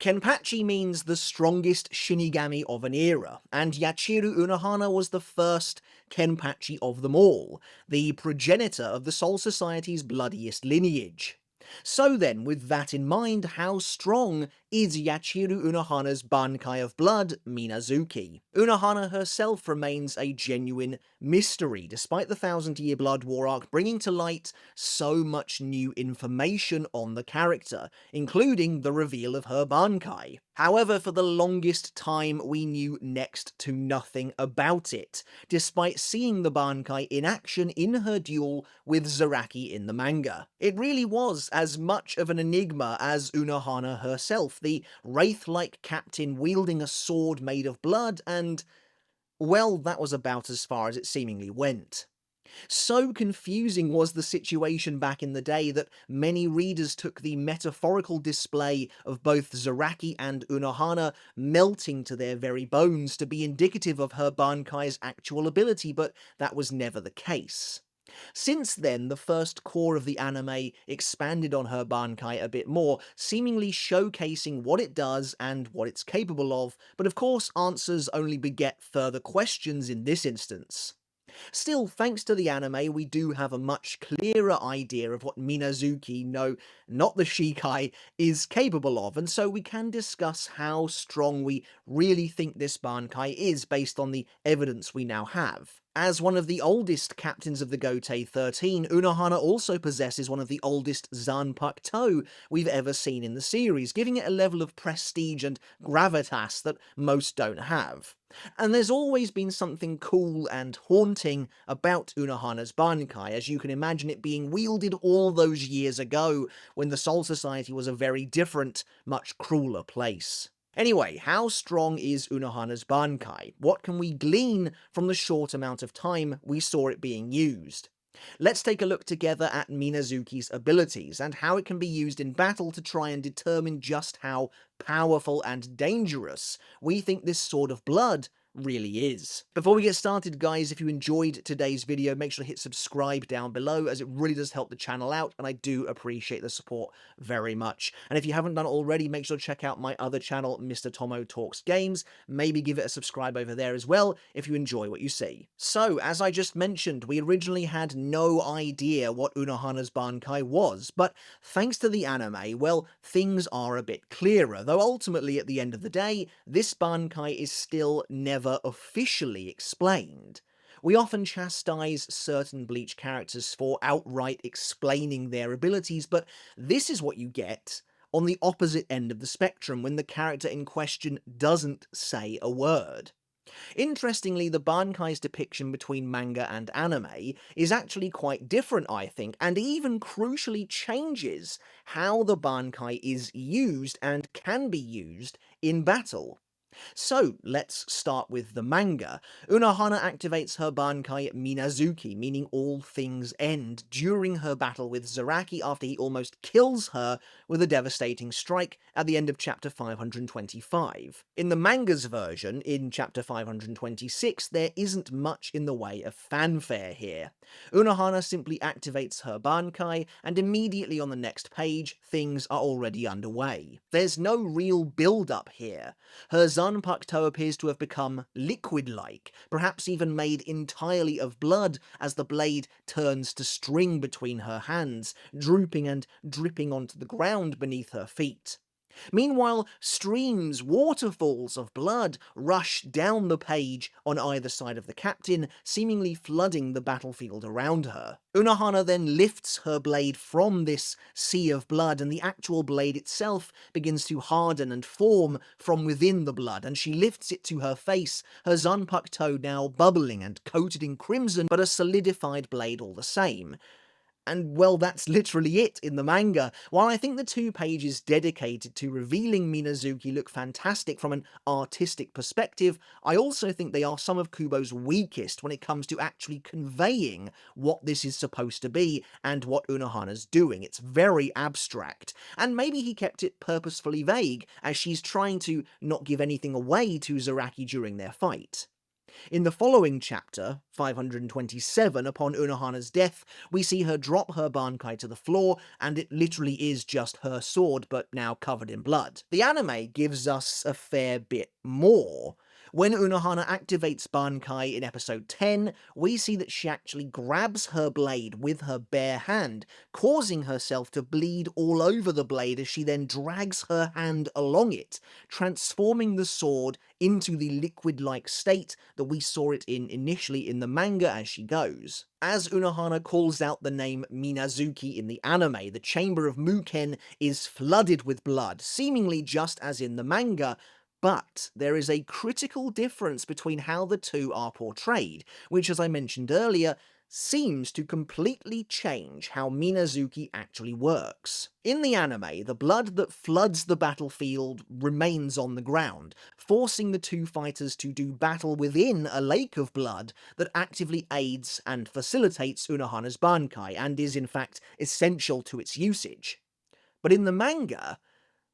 Kenpachi means the strongest Shinigami of an era, and Yachiru Unohana was the first Kenpachi of them all, the progenitor of the Soul Society's bloodiest lineage. So then, with that in mind, how strong is Yachiru Unohana's Bankai of Blood, Minazuki? Unohana herself remains a genuine mystery, despite the Thousand Year Blood War arc bringing to light so much new information on the character, including the reveal of her Bankai. However, for the longest time we knew next to nothing about it, despite seeing the Bankai in action in her duel with Zaraki in the manga. It really was as much of an enigma as Unohana herself, the wraith-like captain wielding a sword made of blood, and well, that was about as far as it seemingly went. So confusing was the situation back in the day that many readers took the metaphorical display of both Zaraki and Unohana melting to their very bones to be indicative of her Bankai's actual ability, but that was never the case. Since then, the first core of the anime expanded on her Bankai a bit more, seemingly showcasing what it does and what it's capable of, but of course answers only beget further questions in this instance. Still, thanks to the anime, we do have a much clearer idea of what Minazuki, no, not the Shikai, is capable of, and so we can discuss how strong we really think this Bankai is based on the evidence we now have. As one of the oldest captains of the Gotei 13, Unohana also possesses one of the oldest Zanpakuto we've ever seen in the series, giving it a level of prestige and gravitas that most don't have. And there's always been something cool and haunting about Unohana's Bankai, as you can imagine it being wielded all those years ago, when the Soul Society was a very different, much crueler place. Anyway, how strong is Unohana's Bankai? What can we glean from the short amount of time we saw it being used? Let's take a look together at Minazuki's abilities, and how it can be used in battle to try and determine just how powerful and dangerous we think this Sword of Blood really is. Before we get started, guys, if you enjoyed today's video, make sure to hit subscribe down below, as it really does help the channel out, and I do appreciate the support very much. And if you haven't done it already, make sure to check out my other channel, Mr. Tomo Talks Games. Maybe give it a subscribe over there as well, if you enjoy what you see. So, as I just mentioned, we originally had no idea what Unohana's Bankai was, but thanks to the anime, well, things are a bit clearer, though ultimately, at the end of the day, this Bankai is still never officially explained. We often chastise certain Bleach characters for outright explaining their abilities, but this is what you get on the opposite end of the spectrum when the character in question doesn't say a word. Interestingly, the Bankai's depiction between manga and anime is actually quite different, I think, and even crucially changes how the Bankai is used and can be used in battle. So, let's start with the manga. Unohana activates her Bankai Minazuki, meaning all things end, during her battle with Zaraki after he almost kills her with a devastating strike at the end of chapter 525. In the manga's version, in chapter 526, there isn't much in the way of fanfare here. Unohana simply activates her Bankai, and immediately on the next page, things are already underway. There's no real build-up here. Her Zanpakuto appears to have become liquid-like, perhaps even made entirely of blood as the blade turns to string between her hands, drooping and dripping onto the ground beneath her feet. Meanwhile, streams, waterfalls of blood rush down the page on either side of the captain, seemingly flooding the battlefield around her. Unohana then lifts her blade from this sea of blood, and the actual blade itself begins to harden and form from within the blood, and she lifts it to her face, her Zanpakuto now bubbling and coated in crimson, but a solidified blade all the same. And well, that's literally it in the manga. While I think the 2 pages dedicated to revealing Minazuki look fantastic from an artistic perspective, I also think they are some of Kubo's weakest when it comes to actually conveying what this is supposed to be and what Unohana's doing. It's very abstract, and maybe he kept it purposefully vague, as she's trying to not give anything away to Zaraki during their fight. In the following chapter, 527, upon Unohana's death, we see her drop her Bankai to the floor, and it literally is just her sword, but now covered in blood. The anime gives us a fair bit more. When Unohana activates Bankai in episode 10, we see that she actually grabs her blade with her bare hand, causing herself to bleed all over the blade as she then drags her hand along it, transforming the sword into the liquid-like state that we saw it in initially in the manga as she goes. As Unohana calls out the name Minazuki in the anime, the chamber of Muken is flooded with blood, seemingly just as in the manga, but there is a critical difference between how the two are portrayed, which, as I mentioned earlier, seems to completely change how Minazuki actually works. In the anime, the blood that floods the battlefield remains on the ground, forcing the two fighters to do battle within a lake of blood that actively aids and facilitates Unohana's Bankai, and is in fact essential to its usage. But in the manga,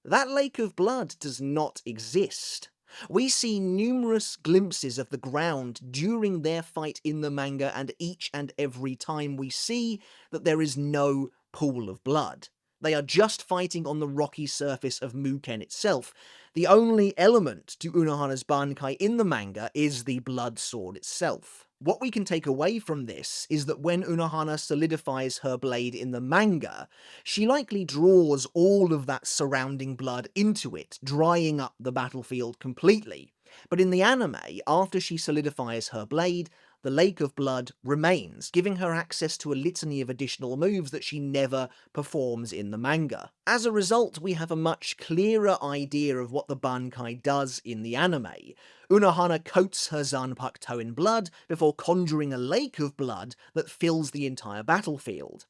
that lake of blood does not exist. We see numerous glimpses of the ground during their fight in the manga, and each and every time we see that there is no pool of blood. They are just fighting on the rocky surface of Muken itself. The only element to Unohana's Bankai in the manga is the blood sword itself. What we can take away from this is that when Unohana solidifies her blade in the manga, she likely draws all of that surrounding blood into it, drying up the battlefield completely. But in the anime, after she solidifies her blade, the lake of blood remains, giving her access to a litany of additional moves that she never performs in the manga. As a result, we have a much clearer idea of what the Bankai does in the anime. Unohana coats her Zanpakuto in blood before conjuring a lake of blood that fills the entire battlefield.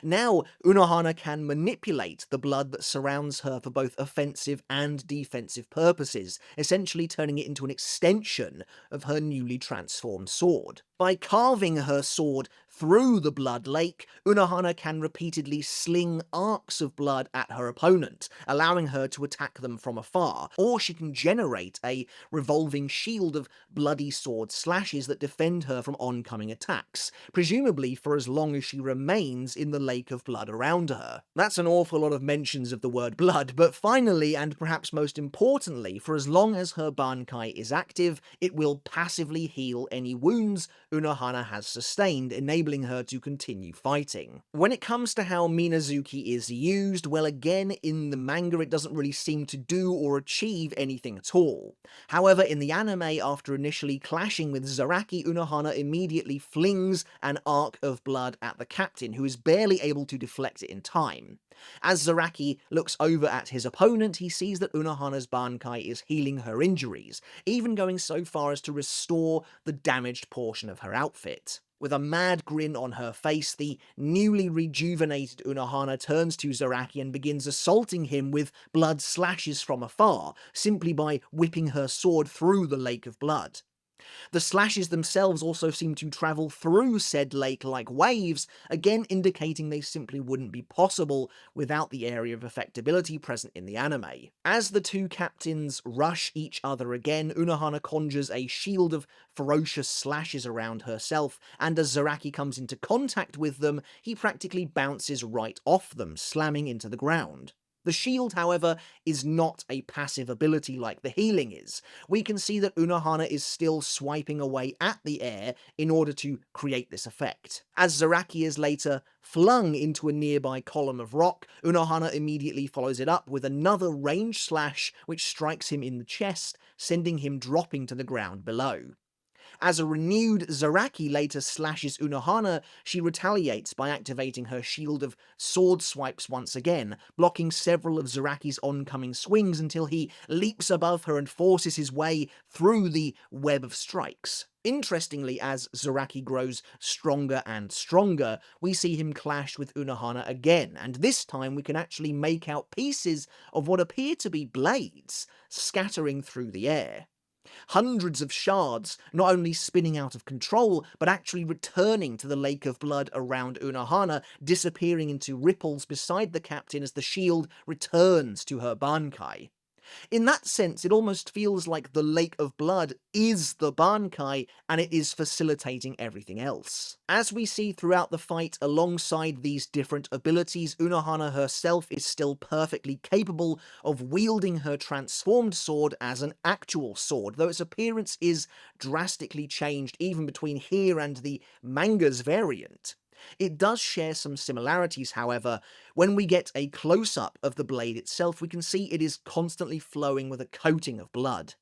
Now, Unohana can manipulate the blood that surrounds her for both offensive and defensive purposes, essentially turning it into an extension of her newly transformed sword. By carving her sword through the blood lake, Unohana can repeatedly sling arcs of blood at her opponent, allowing her to attack them from afar, or she can generate a revolving shield of bloody sword slashes that defend her from oncoming attacks, presumably for as long as she remains in the lake of blood around her. That's an awful lot of mentions of the word blood, but finally, and perhaps most importantly, for as long as her Bankai is active, it will passively heal any wounds Unohana has sustained, enabling her to continue fighting. When it comes to how Minazuki is used, well, again, in the manga it doesn't really seem to do or achieve anything at all. However, in the anime, after initially clashing with Zaraki, Unohana immediately flings an arc of blood at the captain, who is barely able to deflect it in time. As Zaraki looks over at his opponent, he sees that Unohana's Bankai is healing her injuries, even going so far as to restore the damaged portion of her outfit. With a mad grin on her face, the newly rejuvenated Unohana turns to Zaraki and begins assaulting him with blood slashes from afar, simply by whipping her sword through the lake of blood. The slashes themselves also seem to travel through said lake like waves, again indicating they simply wouldn't be possible without the area of effectability present in the anime. As the two captains rush each other again, Unohana conjures a shield of ferocious slashes around herself, and as Zaraki comes into contact with them, he practically bounces right off them, slamming into the ground. The shield, however, is not a passive ability like the healing is. We can see that Unohana is still swiping away at the air in order to create this effect. As Zaraki is later flung into a nearby column of rock, Unohana immediately follows it up with another ranged slash which strikes him in the chest, sending him dropping to the ground below. As a renewed Zaraki later slashes Unohana, she retaliates by activating her shield of sword swipes once again, blocking several of Zaraki's oncoming swings until he leaps above her and forces his way through the web of strikes. Interestingly, as Zaraki grows stronger and stronger, we see him clash with Unohana again, and this time we can actually make out pieces of what appear to be blades scattering through the air. Hundreds of shards not only spinning out of control, but actually returning to the lake of blood around Unohana, disappearing into ripples beside the captain as the shield returns to her Bankai. In that sense, it almost feels like the Lake of Blood is the Bankai and it is facilitating everything else. As we see throughout the fight, alongside these different abilities, Unohana herself is still perfectly capable of wielding her transformed sword as an actual sword, though its appearance is drastically changed even between here and the manga's variant. It does share some similarities, however. When we get a close-up of the blade itself, we can see it is constantly flowing with a coating of blood.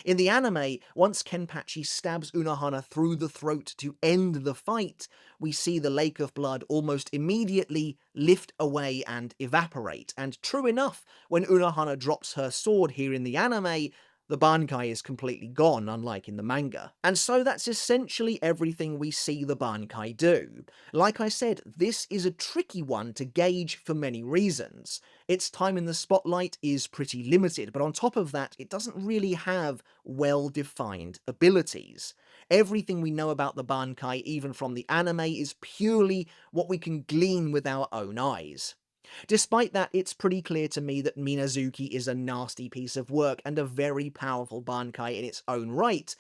In the anime, once Kenpachi stabs Unohana through the throat to end the fight, we see the lake of blood almost immediately lift away and evaporate, and true enough, when Unohana drops her sword here in the anime, the Bankai is completely gone, unlike in the manga. And so that's essentially everything we see the Bankai do. Like I said, this is a tricky one to gauge for many reasons. Its time in the spotlight is pretty limited, but on top of that, it doesn't really have well-defined abilities. Everything we know about the Bankai, even from the anime, is purely what we can glean with our own eyes. Despite that, it's pretty clear to me that Minazuki is a nasty piece of work and a very powerful Bankai in its own right.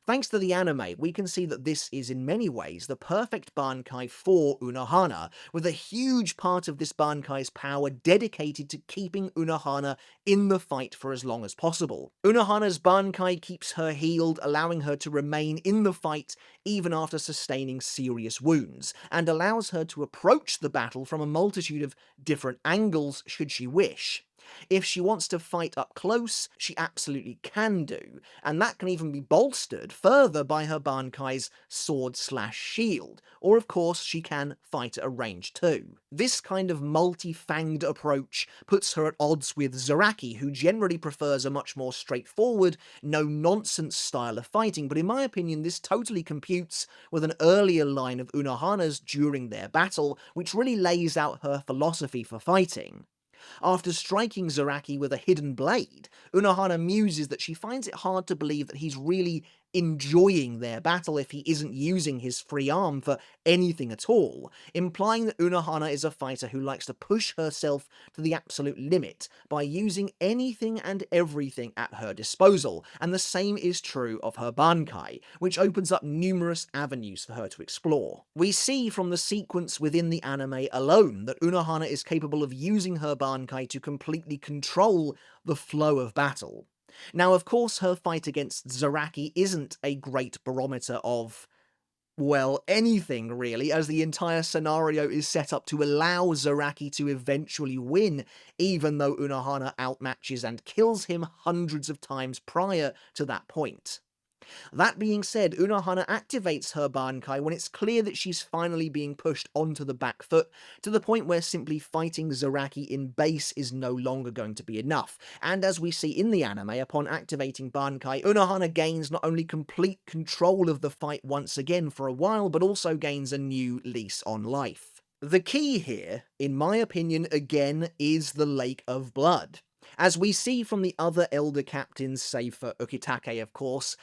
Thanks to the anime, we can see that this is in many ways the perfect Bankai for Unohana, with a huge part of this Bankai's power dedicated to keeping Unohana in the fight for as long as possible. Unohana's Bankai keeps her healed, allowing her to remain in the fight even after sustaining serious wounds, and allows her to approach the battle from a multitude of different angles should she wish. If she wants to fight up close, she absolutely can do, and that can even be bolstered further by her Bankai's sword/shield, or of course she can fight at a range too. This kind of multi-fanged approach puts her at odds with Zaraki, who generally prefers a much more straightforward, no-nonsense style of fighting, but in my opinion this totally computes with an earlier line of Unohana's during their battle, which really lays out her philosophy for fighting. After striking Zaraki with a hidden blade, Unohana muses that she finds it hard to believe that he's really enjoying their battle if he isn't using his free arm for anything at all, implying that Unohana is a fighter who likes to push herself to the absolute limit by using anything and everything at her disposal, and the same is true of her Bankai, which opens up numerous avenues for her to explore. We see from the sequence within the anime alone that Unohana is capable of using her Bankai to completely control the flow of battle. Now, of course, her fight against Zaraki isn't a great barometer of, well, anything really, as the entire scenario is set up to allow Zaraki to eventually win, even though Unohana outmatches and kills him hundreds of times prior to that point. That being said, Unohana activates her Bankai when it's clear that she's finally being pushed onto the back foot, to the point where simply fighting Zaraki in base is no longer going to be enough, and as we see in the anime, upon activating Bankai, Unohana gains not only complete control of the fight once again for a while, but also gains a new lease on life. The key here, in my opinion, again, is the Lake of Blood. As we see from the other Elder Captains, save for Ukitake of course,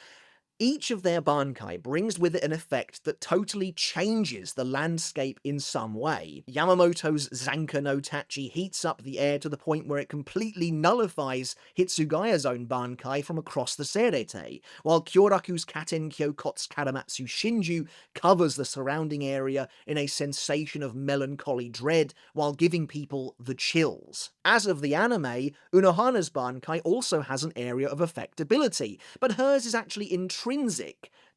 each of their Bankai brings with it an effect that totally changes the landscape in some way. Yamamoto's Zanka no Tachi heats up the air to the point where it completely nullifies Hitsugaya's own Bankai from across the Serete, while Kyoraku's Katenkyo Kotsu Karamatsu Shinju covers the surrounding area in a sensation of melancholy dread while giving people the chills. As of the anime, Unohana's Bankai also has an area of effectability, but hers is actually intrinsic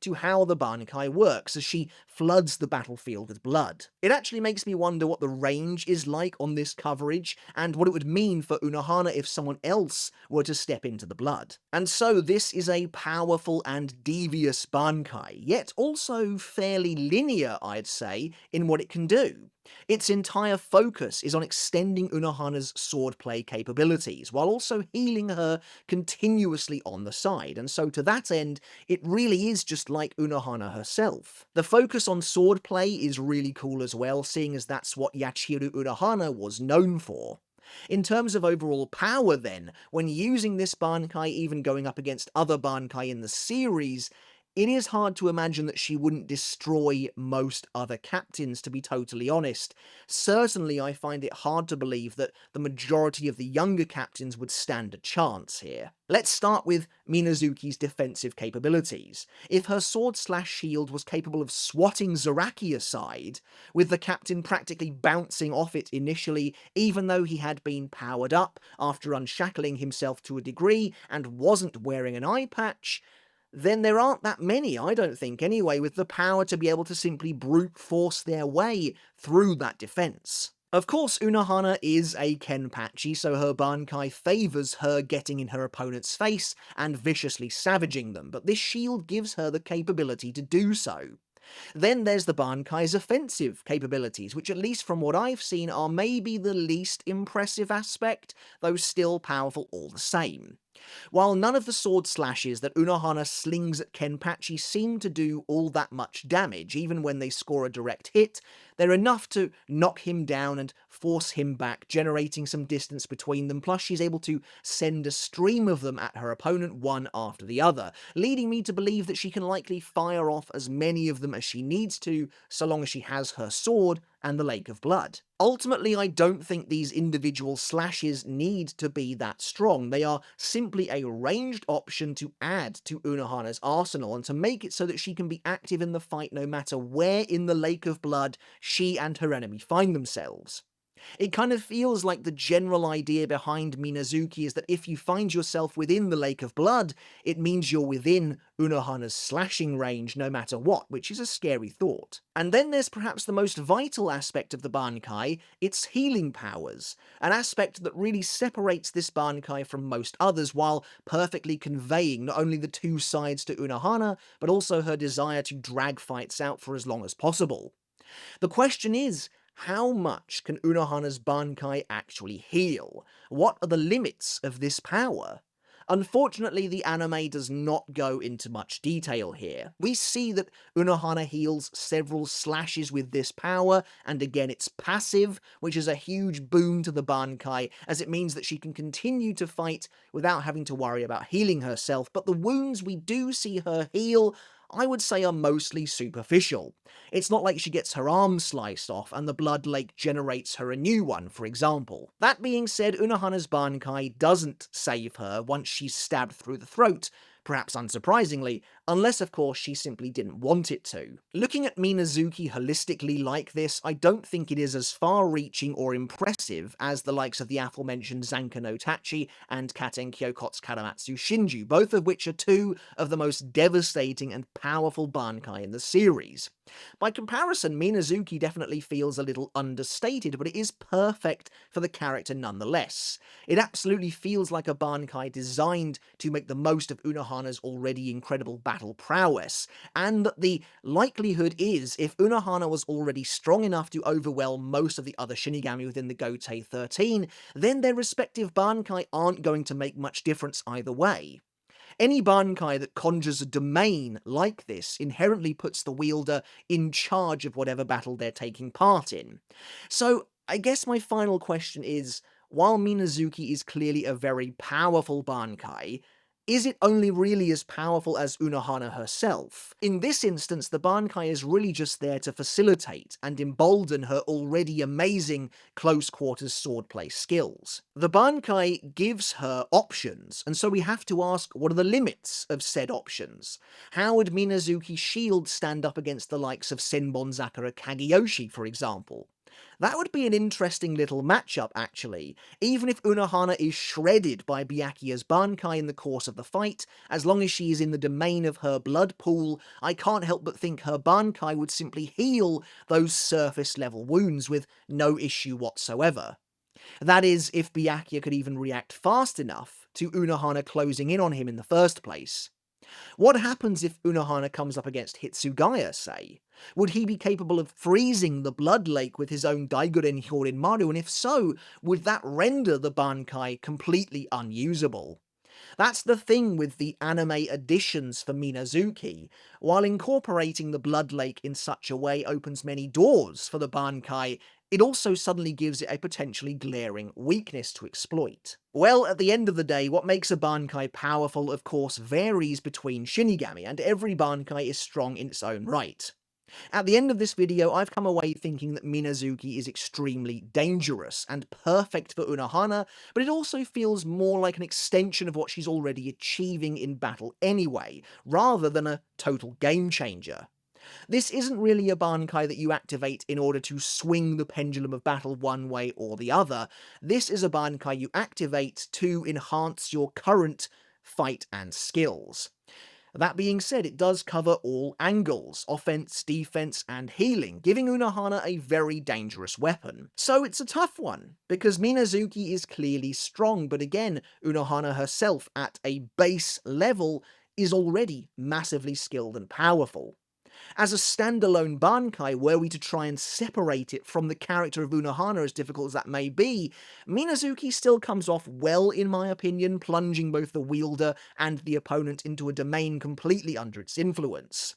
to how the Bankai works as she floods the battlefield with blood. It actually makes me wonder what the range is like on this coverage, and what it would mean for Unohana if someone else were to step into the blood. And so this is a powerful and devious Bankai, yet also fairly linear, I'd say, in what it can do. Its entire focus is on extending Unohana's swordplay capabilities, while also healing her continuously on the side, and so to that end, it really is just like Unohana herself. The focus on swordplay is really cool as well, seeing as that's what Yachiru Unohana was known for. In terms of overall power then, when using this Bankai, even going up against other Bankai in the series, It is hard to imagine that she wouldn't destroy most other captains, to be totally honest. Certainly, I find it hard to believe that the majority of the younger captains would stand a chance here. Let's start with Minazuki's defensive capabilities. If her sword/shield was capable of swatting Zaraki aside, with the captain practically bouncing off it initially, even though he had been powered up after unshackling himself to a degree and wasn't wearing an eye patch, then there aren't that many, I don't think anyway, with the power to be able to simply brute force their way through that defense. Of course, Unohana is a Kenpachi, so her Bankai favours her getting in her opponent's face and viciously savaging them, but this shield gives her the capability to do so. Then there's the Bankai's offensive capabilities, which at least from what I've seen are maybe the least impressive aspect, though still powerful all the same. While none of the sword slashes that Unohana slings at Kenpachi seem to do all that much damage, even when they score a direct hit, they're enough to knock him down and force him back, generating some distance between them, plus she's able to send a stream of them at her opponent one after the other, leading me to believe that she can likely fire off as many of them as she needs to, so long as she has her sword and the Lake of Blood. Ultimately, I don't think these individual slashes need to be that strong. They are simply a ranged option to add to Unohana's arsenal and to make it so that she can be active in the fight no matter where in the Lake of Blood she and her enemy find themselves. It kind of feels like the general idea behind Minazuki is that if you find yourself within the Lake of Blood, it means you're within Unohana's slashing range no matter what, which is a scary thought. And then there's perhaps the most vital aspect of the Bankai, its healing powers, an aspect that really separates this Bankai from most others while perfectly conveying not only the two sides to Unohana, but also her desire to drag fights out for as long as possible. The question is, how much can Unohana's Bankai actually heal? What are the limits of this power? Unfortunately, the anime does not go into much detail here. We see that Unohana heals several slashes with this power, and again it's passive, which is a huge boon to the Bankai, as it means that she can continue to fight without having to worry about healing herself, but the wounds we do see her heal I would say are mostly superficial. It's not like she gets her arm sliced off and the blood lake generates her a new one, for example. That being said, Unohana's Bankai doesn't save her once she's stabbed through the throat, perhaps unsurprisingly, unless of course she simply didn't want it to. Looking at Minazuki holistically like this, I don't think it is as far-reaching or impressive as the likes of the aforementioned Zanka no Tachi and Katenkyo Kotskaramatsu Shinju, both of which are two of the most devastating and powerful Bankai in the series. By comparison, Minazuki definitely feels a little understated, but it is perfect for the character nonetheless. It absolutely feels like a Bankai designed to make the most of Unohana's already incredible battle prowess, and that the likelihood is, if Unohana was already strong enough to overwhelm most of the other Shinigami within the Gotei 13, then their respective Bankai aren't going to make much difference either way. Any Bankai that conjures a domain like this inherently puts the wielder in charge of whatever battle they're taking part in. So, I guess my final question is, while Minazuki is clearly a very powerful Bankai, is it only really as powerful as Unohana herself? In this instance, the Bankai is really just there to facilitate and embolden her already amazing close-quarters swordplay skills. The Bankai gives her options, and so we have to ask, what are the limits of said options? How would Minazuki's shield stand up against the likes of Senbonzaka or Kageyoshi, for example? That would be an interesting little matchup, actually. Even if Unohana is shredded by Byakuya's Bankai in the course of the fight, as long as she is in the domain of her blood pool, I can't help but think her Bankai would simply heal those surface-level wounds with no issue whatsoever. That is, if Byakuya could even react fast enough to Unohana closing in on him in the first place. What happens if Unohana comes up against Hitsugaya, say? Would he be capable of freezing the Blood Lake with his own Daiguren Hyorinmaru, and if so, would that render the Bankai completely unusable? That's the thing with the anime additions for Minazuki. While incorporating the Blood Lake in such a way opens many doors for the Bankai, it also suddenly gives it a potentially glaring weakness to exploit. Well, at the end of the day, what makes a Bankai powerful, of course, varies between Shinigami, and every Bankai is strong in its own right. At the end of this video, I've come away thinking that Minazuki is extremely dangerous and perfect for Unohana, but it also feels more like an extension of what she's already achieving in battle anyway, rather than a total game changer. This isn't really a Bankai that you activate in order to swing the pendulum of battle one way or the other. This is a Bankai you activate to enhance your current fight and skills. That being said, it does cover all angles, offense, defense, and healing, giving Unohana a very dangerous weapon. So it's a tough one, because Minazuki is clearly strong, but again, Unohana herself at a base level is already massively skilled and powerful. As a standalone Bankai, were we to try and separate it from the character of Unohana, as difficult as that may be, Minazuki still comes off well in my opinion, plunging both the wielder and the opponent into a domain completely under its influence.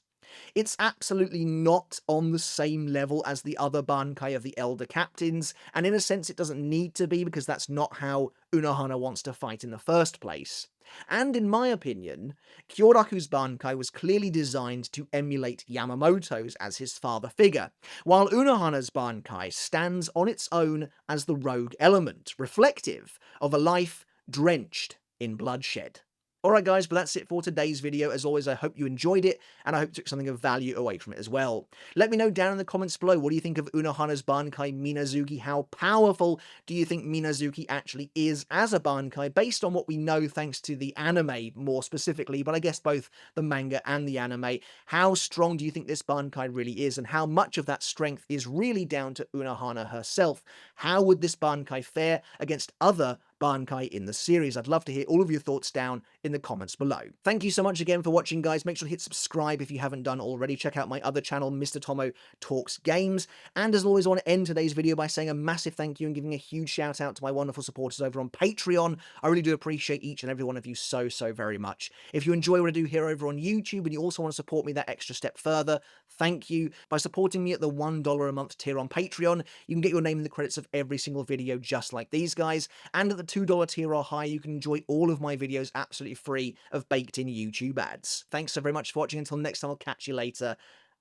It's absolutely not on the same level as the other Bankai of the Elder Captains, and in a sense it doesn't need to be because that's not how Unohana wants to fight in the first place. And in my opinion, Kyoraku's Bankai was clearly designed to emulate Yamamoto's as his father figure, while Unohana's Bankai stands on its own as the rogue element, reflective of a life drenched in bloodshed. Alright guys, but that's it for today's video. As always, I hope you enjoyed it, and I hope you took something of value away from it as well. Let me know down in the comments below, what do you think of Unohana's Bankai Minazuki? How powerful do you think Minazuki actually is as a Bankai, based on what we know thanks to the anime more specifically, but I guess both the manga and the anime. How strong do you think this Bankai really is, and how much of that strength is really down to Unohana herself? How would this Bankai fare against other Bankai in the series? I'd love to hear all of your thoughts down in the comments below. Thank you so much again for watching, guys. Make sure to hit subscribe if you haven't done already. Check out my other channel, Mr. Tomo Talks Games. And as always, I want to end today's video by saying a massive thank you and giving a huge shout out to my wonderful supporters over on Patreon. I really do appreciate each and every one of you so very much. If you enjoy what I do here over on YouTube and you also want to support me that extra step further, thank you. By supporting me at the $1 a month tier on Patreon, you can get your name in the credits of every single video just like these guys. And at the $2 tier or higher, you can enjoy all of my videos absolutely free of baked-in YouTube ads. Thanks so very much for watching. Until next time, I'll catch you later,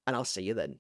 and I'll see you then.